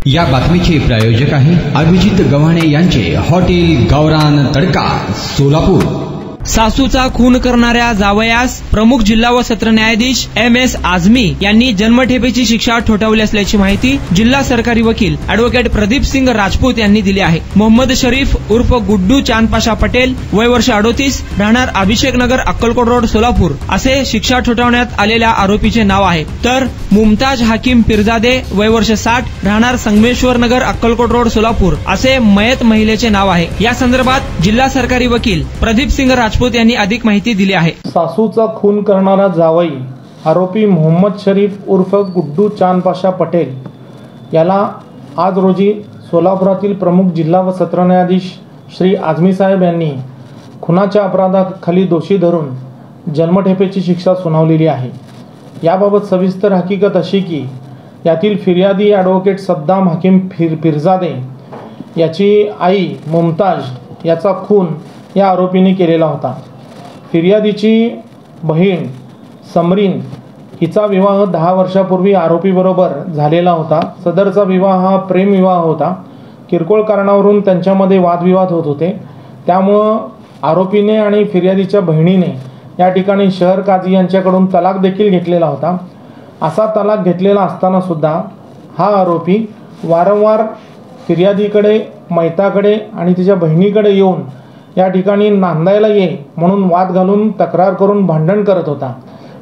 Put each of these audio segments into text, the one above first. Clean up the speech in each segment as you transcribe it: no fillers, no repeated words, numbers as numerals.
या बातमीचे प्रायोजक आहे अभिजित गव्हाणे यांचे हॉटेल गावरान तडका सोलापूर। सासूचा खून करणाऱ्या जावयास प्रमुख जिल्हा व सत्र न्यायाधीश MS आझमी यांनी जन्मठेपेची शिक्षा ठोठावली असल्याची माहिती जिल्हा सरकारी वकील अॅडव्होकेट प्रदीप सिंग राजपूत यांनी दिली आहे। मोहम्मद शरीफ उर्फ गुड्डू चांदपाशा पटेल, वय वर्ष 38, राहणार अभिषेक नगर, अक्कलकोट रोड, सोलापूर असे शिक्षा ठोठावण्यात आलेल्या आरोपीचे नाव आहे। तर मुमताज हाकीम पिरजादे, वय वर्ष 60, राहणार संगमेश्वर नगर, अक्कलकोट रोड, सोलापूर असे मयत महिलेचे नाव आहे। या संदर्भात जिल्हा सरकारी वकील प्रदीप सिंग राजपूत यांनी अधिक माहिती दिली आहे। सासूचा खून करणारा जावई आरोपी मोहम्मद शरीफ उर्फ गुड्डू चांदपाशा पटेल याला आज रोजी सोलापुरातील प्रमुख जिल्हा व सत्र न्यायाधीश श्री आझमी साहेब यांनी खुनाच्या अपराधाखाली दोषी धरून जन्मठेपेची शिक्षा सुनावलेली आहे। याबाबत सविस्तर हकीकत अशी की यातील फिर्यादी ॲडव्होकेट सद्दाम हाकीम पिरजादे याची आई मुमताज याचा खून या आरोपीने केलेला होता। फिर्यादीची बहीण समरीन हिचा विवाह 10 वर्षापूर्वी आरोपीबरोबर झालेला होता। सदरचा विवाह हा प्रेमविवाह होता। किरकोळ कारणावरून त्यांच्यामध्ये वादविवाद होत होते। त्यामुळं आरोपीने आणि फिर्यादीच्या बहिणीने या ठिकाणी शहर काझी यांच्याकडून तलाक देखील घेतलेला होता। असा तलाक घेतलेला असताना सुद्धा हा आरोपी वारंवार फिर्यादीकडे, मैताकडे आणि तिच्या बहिणीकडे येऊन या ठिकाणी नांदायला ये म्हणून वाद घालून तक्रार करून भांडण करत होता।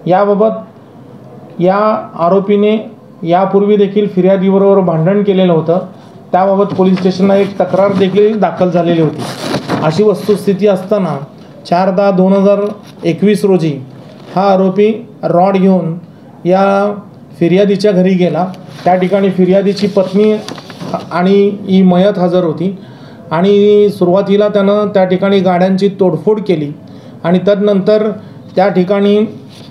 याबाबत या आरोपीने यापूर्वी देखील फिर्यादीबरोबर भांडण केलेलं होतं। त्याबाबत पोलीस स्टेशनला एक तक्रार देखील दाखल झालेली होती। अशी वस्तुस्थिती असताना 4/10/2021 रोजी हा आरोपी रॉड घेऊन या फिर्यादीच्या घरी गेला। त्या ठिकाणी फिर्यादीची पत्नी आणि ही मयत हजर होती आणि सुरुवातीला त्यानं त्या ठिकाणी गाड्यांची तोडफोड केली आणि तदनंतर त्या ठिकाणी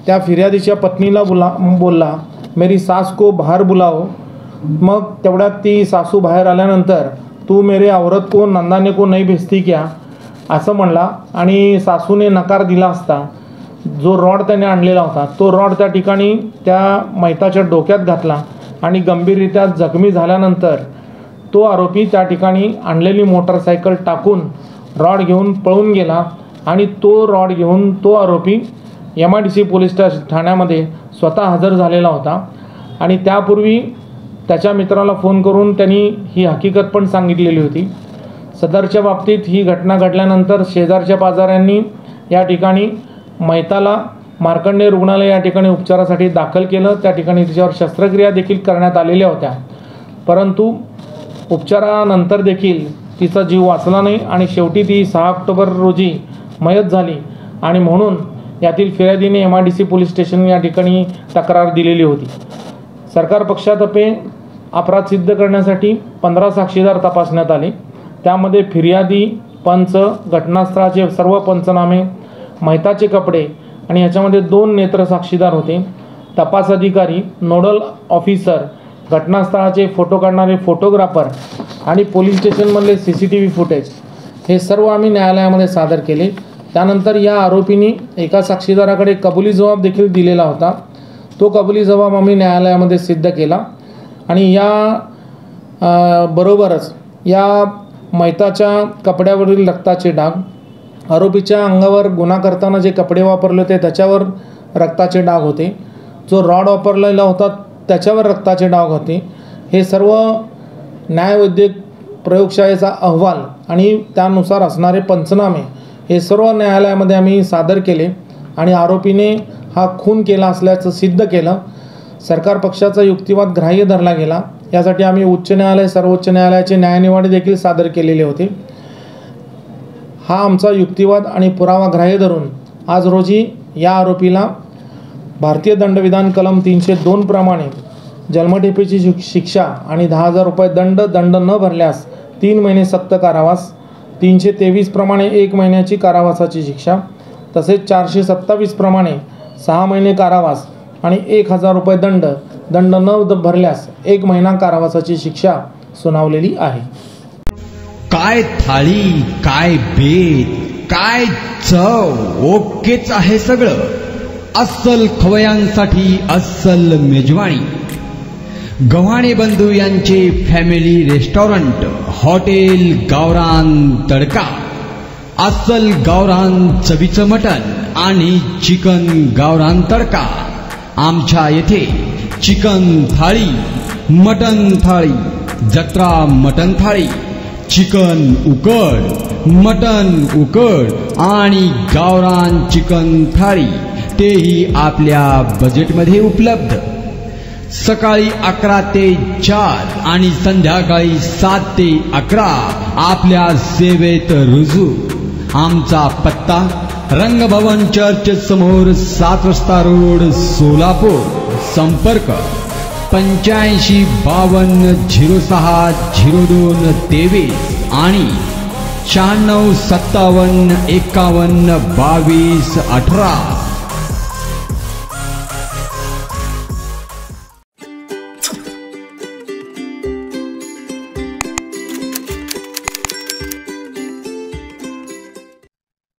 त्या फिर्यादीच्या पत्नीला बोलला मेरी सास को बाहर बुलाओ। मग तेवढ्यात ती सासू बाहेर आल्यानंतर तू मेरे औरत को नंदाने को नहीं भेजती क्या असं म्हणला आणि सासूने नकार दिला असता जो रॉड त्याने आणलेला होता तो रॉड त्या ठिकाणी त्या मैताच्या डोक्यात घातला आणि गंभीररित्या जखमी झाल्यानंतर तो आरोपी त्या ठिकाणी आणलेली मोटरसायकल टाकून रॉड घेऊन पळून गेला आणि तो रॉड घेऊन तो आरोपी MIDC पोलीस ठाण्यामध्ये स्वतः हजर झालेला होता आणि त्यापूर्वी त्याच्या मित्राला फोन करून त्यांनी ही हकीकत पण सांगितलेली होती। सदरच्या बाबतीत ही घटना घडल्यानंतर शेजारच्या पाजाऱ्यांनी या ठिकाणी मैताला मार्कंडेय रुग्णालय या ठिकाणी उपचारासाठी दाखल केलं। त्या ठिकाणी तिच्यावर शस्त्रक्रिया देखील करण्यात आलेल्या होत्या, परंतु उपचारानंतर देखील तिचा जीव वाचला नाही आणि शेवटी ती 6 ऑक्टोबर रोजी मयत झाली आणि म्हणून यातील फिर्यादीने MIDC पोलीस स्टेशन या ठिकाणी तक्रार दिलेली होती। सरकार पक्षातर्फे अपराध सिद्ध करण्यासाठी 15 साक्षीदार तपासण्यात आले। त्यामध्ये फिर्यादी, पंच, घटनास्थळाचे सर्व पंचनामे, मैताचे कपडे आणि याच्यामध्ये 2 नेत्र साक्षीदार होते। तपास अधिकारी, नोडल ऑफिसर, घटनास्थळाचे फोटो काढणारे फोटोग्राफर आणि पोलीस स्टेशनमधले CCTV फुटेज हे सर्व आम्ही न्यायालयामध्ये सादर केले। त्यानंतर या आरोपींनी एका साक्षीदाराकडे कबुली जबाब देखील दिलेला होता। तो कबुली जबाब आम्ही न्यायालयामध्ये सिद्ध केला आणि या बरोबरच या मैताच्या कपड्यावरील रक्ताचे डाग, आरोपीच्या अंगावर गुन्हा करताना जे कपडे वापरले होते त्याच्यावर रक्ताचे डाग होते, जो रॉड वापरलेला होता त्याच्यावर रक्ताचे डाग होते। हे सर्व न्यायवैद्यक प्रयोगशाळेचा अहवाल आणि त्यानुसार असणारे पंचनामे हे सर्व न्यायालयामध्ये आम्ही सादर केले आणि आरोपीने हा खून केला असल्याचं सिद्ध केलं। सरकार पक्षाचा युक्तिवाद ग्राह्य धरला गेला। यासाठी आम्ही उच्च न्यायालय, सर्वोच्च न्यायालयाचे न्यायनिवाडे देखील सादर केलेले होते। हा आमचा युक्तिवाद आणि पुरावा ग्राह्य धरून आज रोजी या आरोपीला भारतीय दंडविधान कलम 302 प्रमाणे जन्मठेपेची शिक्षा आणि 10,000 रुपये दंड न भरल्यास 3 महिने सक्त कारावास, 323 प्रमाणे 1 महिन्याची कारावासाची शिक्षा, तसेच 427 प्रमाणे 6 महिने कारावास आणि 1,000 रुपये दंड न भरल्यास 1 महिना कारावासाची शिक्षा सुनावलेली आहे। काय थाळी, काय बेत, काय चव, ओकेच आहे सगळं। अस्सल खवयांसाठी अस्सल मेजवानी। गव्हाणे बंधू यांचे फॅमिली रेस्टॉरंट हॉटेल गावरान तडका. अस्सल गावरान चवीचं मटण आणि चिकन गावरान तडका. आमच्या येथे चिकन थाळी, मटण थाळी, जत्रा मटण थाळी, चिकन उकड, मटण उकड आणि गावरान चिकन थाळी तेही आपल्या बजेटमध्ये उपलब्ध. सकाळी 11 ते 4 आणि संध्याकाळी 7 ते 11 आपल्या सेवेत रुजू. आमचा पत्ता रंगभवन चर्च समोर 7 रस्ता रोड सोलापूर. संपर्क 85 52 06 02 23 आणि 96 57 51 22 18.